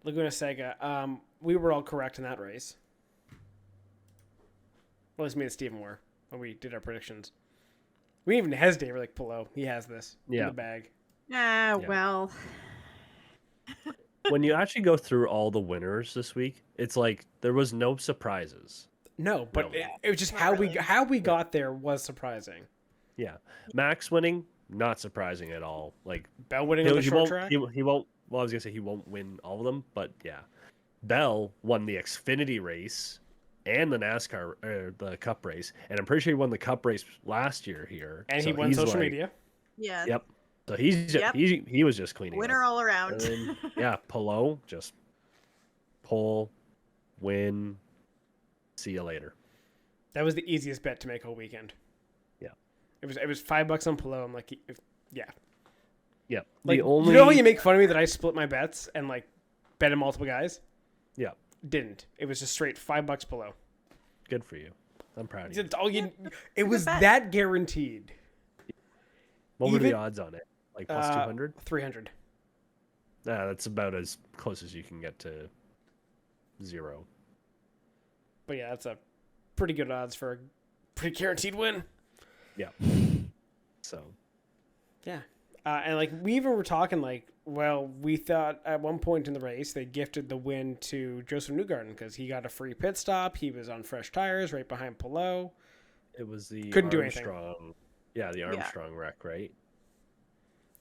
Laguna Seca, we were all correct in that race. Well, at least me and Steven were when we did our predictions. We didn't even hesitate. We're like, Pillow, he has this in the bag. Well. When you actually go through all the winners this week, it's like there was no surprises. No, but it was just how we got there was surprising. Yeah, Max winning, not surprising at all. Like Bell winning on the short track. He won't. Well, I was gonna say he won't win all of them, but yeah, Bell won the Xfinity race and the NASCAR, the Cup race, and I'm pretty sure he won the Cup race last year here. And he won social media. Yeah. Yep. So he was just cleaning Winner up. all around. And then, yeah, Palou just pole, win, see you later. That was the easiest bet to make all weekend. Yeah. It was $5 on Palou. I'm like, yeah. Yeah. Like, the only you know how you make fun of me that I split my bets and like bet on multiple guys? Yeah. Didn't. It was just straight $5 Palou. Good for you. I'm proud of you. It's all you. It was that guaranteed. What were the odds on it? Like plus 200? 300. Nah, that's about as close as you can get to 0. But yeah, that's a pretty good odds for a pretty guaranteed win. Yeah. So. Yeah. And like we even were talking like, well, we thought at one point in the race they gifted the win to Joseph Newgarden because he got a free pit stop. He was on fresh tires right behind Palou. It was the Couldn't Armstrong. do anything. Yeah, the Armstrong wreck, right?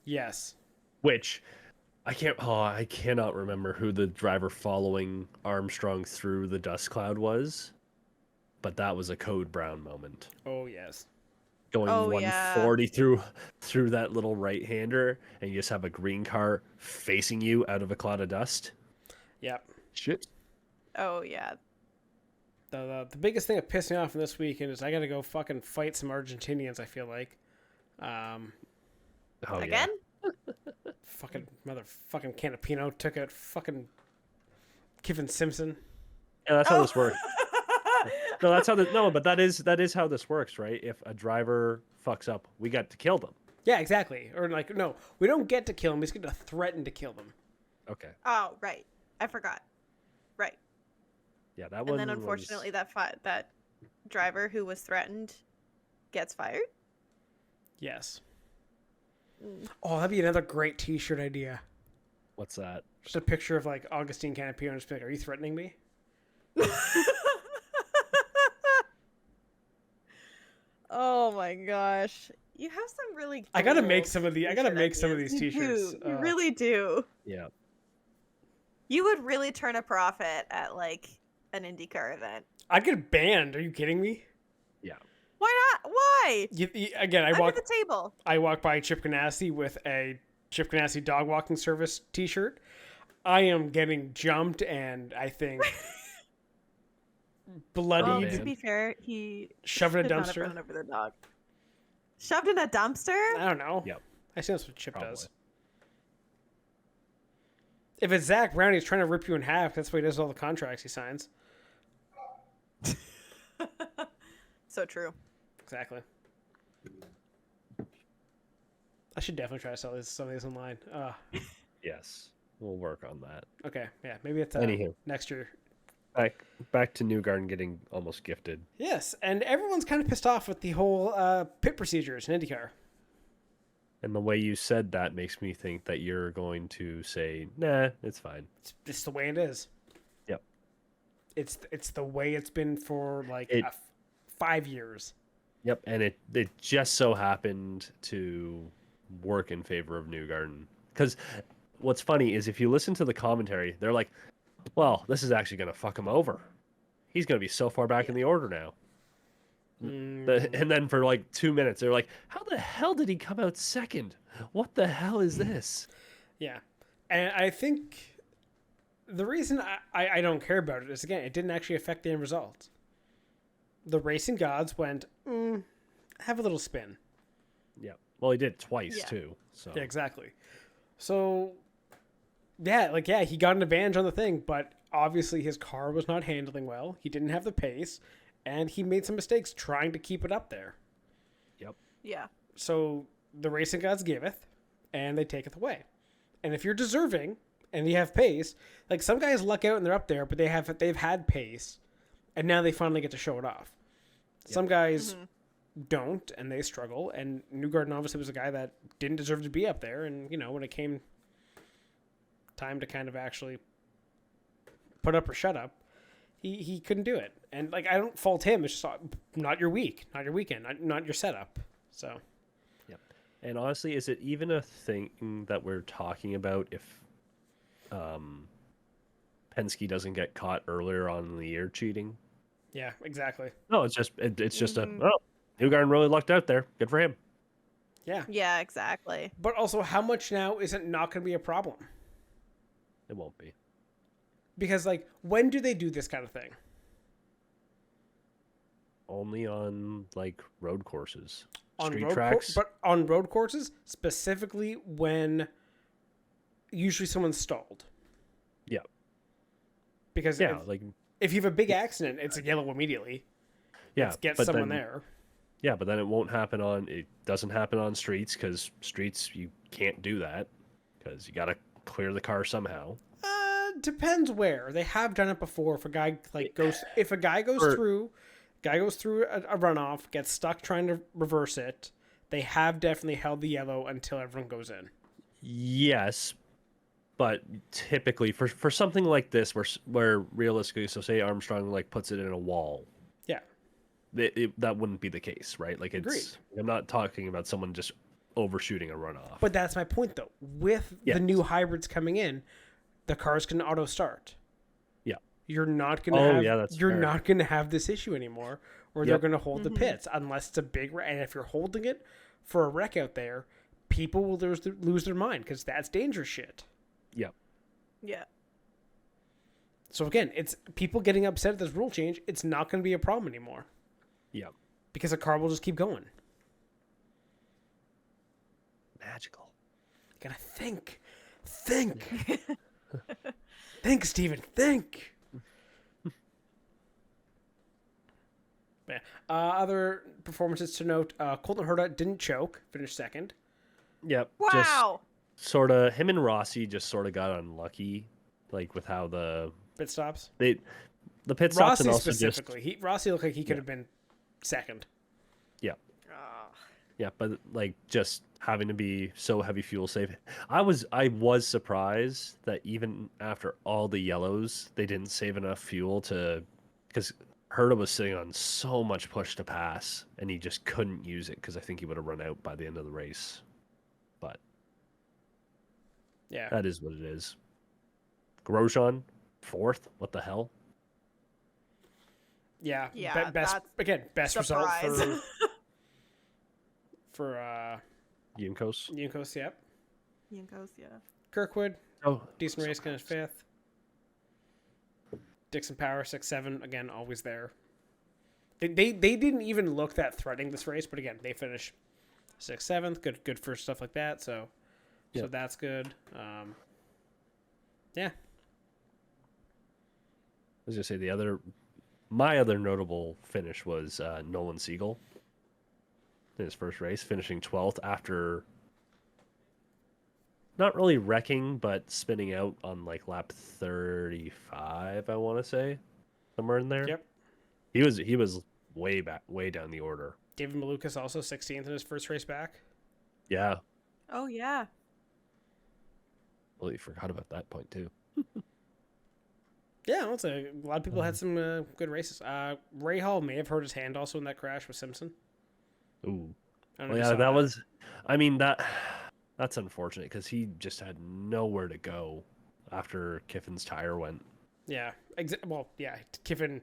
Yes. Which I cannot remember who the driver following Armstrong through the dust cloud was, but that was a Code Brown moment. Oh yes. Going 140 through that little right-hander, and you just have a green car facing you out of a cloud of dust. Yep. Shit. Oh yeah. The biggest thing that pissed me off from this weekend is I got to go fucking fight some Argentinians. I feel like. Again? Fucking motherfucking Canapino took out fucking Kevin Simpson. Yeah, that's how this works. No, that's how but that is how this works, right? If a driver fucks up, we got to kill them. Yeah, exactly. Or like, no, we don't get to kill them. We just get to threaten to kill them. Okay. Oh, right. I forgot. Right. Yeah, that one. And then unfortunately, that driver who was threatened gets fired. Yes. Oh, that'd be another great T-shirt idea. What's that? Just a picture of like Augustine Canapino and just be like, "Are you threatening me?" Oh my gosh, you have some really. I gotta make some of these You T-shirts. do. You really do. Yeah. You would really turn a profit at like an IndyCar event. I'd get banned. Are you kidding me? Why not? Why? Again, Under the table. I walk by Chip Ganassi with a Chip Ganassi dog walking service T-shirt. I am getting jumped, and I think bloodied. Well, to be fair, he shoved in a could not have dumpster. run over the dog. Shoved in a dumpster? I don't know. Yep. I assume that's what Chip Probably. does. If it's Zach Brown, he's trying to rip you in half. That's why he does all the contracts he signs. So true. Exactly. I should definitely try to sell some of these online. Yes, we'll work on that. Okay, yeah, maybe it's Anywho. next year. Back to Newgarden getting almost gifted. Yes, and everyone's kind of pissed off with the whole pit procedures in IndyCar. And the way you said that makes me think that you're going to say, nah, it's fine. It's just the way it is. Yep. It's the way it's been for like 5 years. Yep, and it just so happened to work in favor of Newgarden. Because what's funny is if you listen to the commentary, they're like, well, this is actually going to fuck him over. He's going to be so far back in the order now. And then for like 2 minutes, they're like, how the hell did he come out second? What the hell is this? Yeah. And I think the reason I don't care about it is, again, it didn't actually affect the end result. The racing gods went, have a little spin. Yeah. Well, he did it twice, too. So. Yeah, exactly. So, yeah, he got an advantage on the thing, but obviously his car was not handling well. He didn't have the pace, and he made some mistakes trying to keep it up there. Yep. Yeah. So the racing gods giveth, and they taketh away. And if you're deserving and you have pace, like some guys luck out and they're up there, but they've had pace, and now they finally get to show it off. Yep. Some guys don't, and they struggle. And Newgarden obviously was a guy that didn't deserve to be up there, and when it came time to kind of actually put up or shut up, he couldn't do it. And like I don't fault him. It's just not your week, not your weekend, not your setup. So. Yep. And honestly, is it even a thing that we're talking about if Penske doesn't get caught earlier on in the year cheating? Yeah, exactly. No, it's just Mhm. Newgarden really lucked out there. Good for him. Yeah. Yeah, exactly. But also, how much now isn't not going to be a problem? It won't be. Because, like, when do they do this kind of thing? Only on like road courses, On street road tracks. but on road courses, specifically when usually someone's stalled. Yeah. Because Yeah, if you have a big accident, it's a yellow immediately. yeah, Let's get but someone then, there. Yeah, but then it doesn't happen on streets because streets you can't do that because you got to clear the car somehow. Depends where. They have done it before. If a guy goes through a runoff, gets stuck trying to reverse it, they have definitely held the yellow until everyone goes in. Yes, but typically for something like this, where realistically, so say Armstrong like puts it in a wall, Yeah. that wouldn't be the case, right? Like Agreed. I'm not talking about someone just overshooting a runoff. But that's my point, though. With the new hybrids coming in, the cars can auto start. Yeah. You're not gonna fair. not gonna have this issue anymore, or they're gonna hold the pits unless it's a big wreck. And if you're holding it for a wreck out there, people will lose their mind because that's dangerous shit. Yeah. Yeah. So again, it's people getting upset at this rule change. It's not going to be a problem anymore. Yeah. Because the car will just keep going. Magical. You gotta think. Think, Steven. Think. Yeah. Other performances to note: Colton Herta didn't choke, finished second. Yep. Wow. Just sort of him and Rossi just sort of got unlucky, like with how the Pit stops. the pit stops Rossi and also specifically. Rossi looked like he could have been second. Yeah. Oh. Yeah, but like just having to be so heavy fuel safe. I was surprised that even after all the yellows, they didn't save enough fuel because Herta was sitting on so much push to pass, and he just couldn't use it because I think he would have run out by the end of the race. But yeah, that is what it is. Grosjean, fourth. What the hell? Yeah. Yeah, Best result for Juncos. Juncos, yep. Yankos, yeah. Kirkwood, Oh, decent race, finished fifth. Dixon Power 6-7, again, always there. They didn't even look that threatening this race, but again, they finished 6th, 7th. Good for stuff like that. So that's good. Yeah. I was gonna say my other notable finish was Nolan Siegel in his first race, finishing 12th after not really wrecking, but spinning out on like lap 35, I want to say, somewhere in there. Yep. He was way down the order. David Malukas also 16th in his first race back. Yeah. Oh, yeah. Well, you forgot about that point too. Yeah, a lot of people had some good races. Ray Hall may have hurt his hand also in that crash with Simpson. Ooh. I don't know Well, if you yeah, saw that was. I mean that's unfortunate because he just had nowhere to go after Kiffin's tire went. Yeah. Kiffin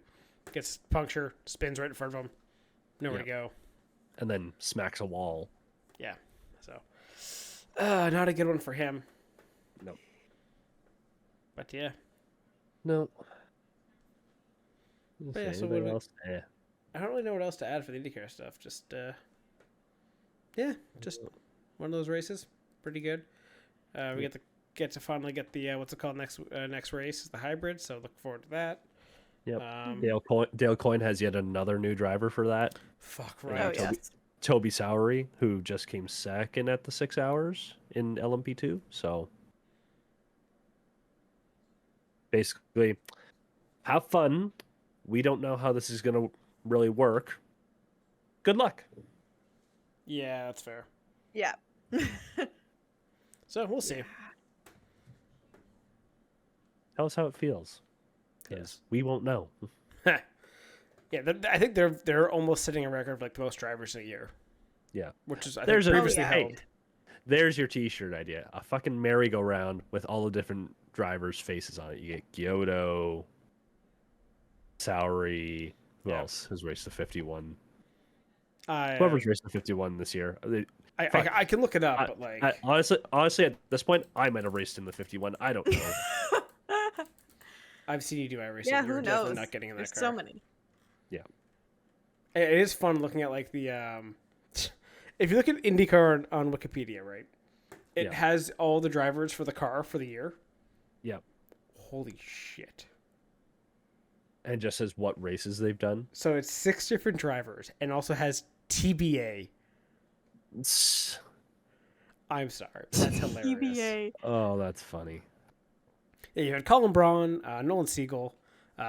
gets puncture, spins right in front of him, nowhere to go, and then smacks a wall. Yeah. So, not a good one for him. No. But yeah. No. But yeah, so Anything else? Yeah. I don't really know what else to add for the IndyCar stuff. Just just one of those races. Pretty good. We get to finally get the what's it called next race, the hybrid. So look forward to that. Yep. Dale Coyne has yet another new driver for that. Fuck right. Oh, yes. Toby Sowery, who just came second at the 6 hours in LMP2. So basically, have fun. We don't know how this is going to really work. Good luck. Yeah, that's fair. Yeah. So we'll see. Tell us how it feels. Because we won't know. Yeah, I think they're almost setting a record of like the most drivers in a year. Yeah. Which is I think previously held. There's your T-shirt idea. A fucking merry-go-round with all the different drivers' faces on it. You get Giotto, Sowery, Who else has raced the 51? I Whoever's raced the 51 this year. I can look it up, but like honestly, at this point, I might have raced in the 51. I don't know. I've seen you do iRacing. Yeah, You're who definitely knows? not getting in There's that car. so many. Yeah. It is fun looking at like the if you look at IndyCar on Wikipedia, right? It has all the drivers for the car for the year. Yep. Holy shit. And just says what races they've done. So it's 6 different drivers and also has TBA. I'm sorry. That's hilarious. TBA. Oh, that's funny. Yeah, you had Colin Braun, Nolan Siegel,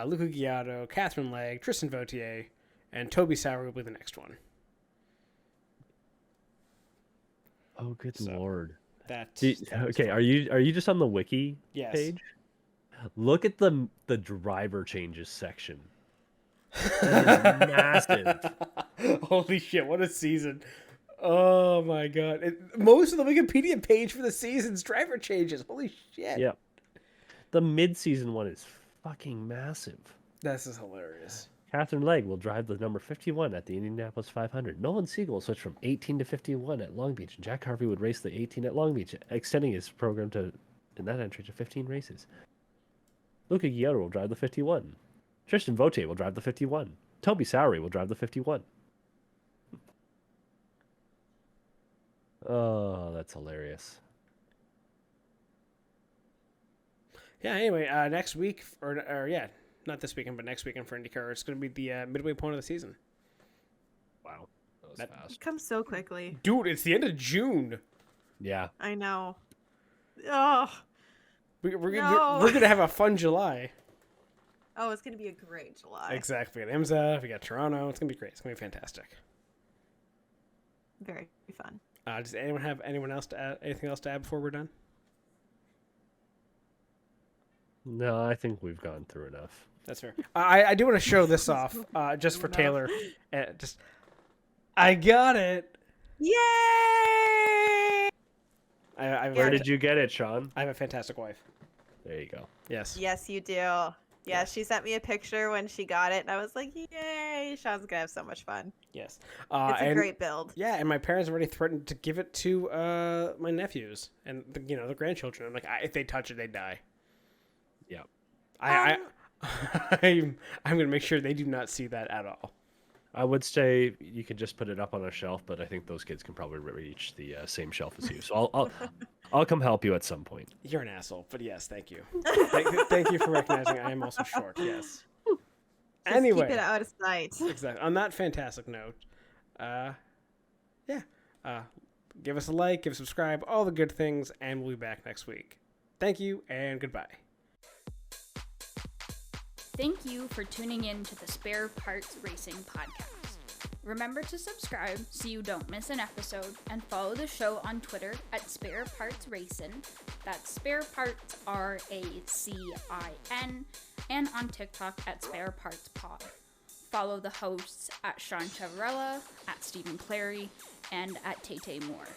Luca Giotto, Catherine Legg, Tristan Vautier, and Toby Sauer will be the next one. Oh, good lord. Okay, are you just on the wiki page? Look at the driver changes section. That is massive. Holy shit, what a season. Oh my god. Most of the Wikipedia page for the season's driver changes. Holy shit. Yep. The mid-season one is fucking massive. This is hilarious. Catherine Legg will drive the number 51 at the Indianapolis 500. Nolan Siegel will switch from 18 to 51 at Long Beach. And Jack Harvey would race the 18 at Long Beach, extending his program in that entry to 15 races. Luca Giotto will drive the 51. Tristan Vautier will drive the 51. Toby Sauer will drive the 51. Oh, that's hilarious. Yeah, anyway, next week, not this weekend, but next weekend for IndyCar, it's going to be the midway point of the season. Wow. That was fast. It comes so quickly. Dude, it's the end of June. Yeah. I know. Oh. We're going to have a fun July. Oh, it's going to be a great July. Exactly. We got IMSA, we got Toronto. It's going to be great. It's going to be fantastic. Very fun. Does anyone have anything else to add before we're done? No, I think we've gone through enough. That's fair. I do want to show this off just for Taylor. I got it. Yay! Where did you get it, Sean? I have a fantastic wife. There you go. Yes. Yes, you do. Yeah, she sent me a picture when she got it, and I was like, yay! Sean's going to have so much fun. Yes. It's a great build. Yeah, and my parents already threatened to give it to my nephews and the grandchildren. I'm like, if they touch it, they die. Yeah. I'm going to make sure they do not see that at all. I would say you could just put it up on a shelf, but I think those kids can probably reach the same shelf as you. So I'll come help you at some point. You're an asshole, but yes, thank you. Thank you for recognizing I am also short. Yes. Just anyway, keep it out of sight. Exactly. On that fantastic note, give us a like, give a subscribe, all the good things, and we'll be back next week. Thank you and goodbye. Thank you for tuning in to the Spare Parts Racing podcast. Remember to subscribe so you don't miss an episode, and follow the show on Twitter at Spare Parts Racing. That's Spare Parts RACIN, and on TikTok at Spare Parts Pod. Follow the hosts at Sean Chavarella, at Stephen Clary, and at Tay Moore.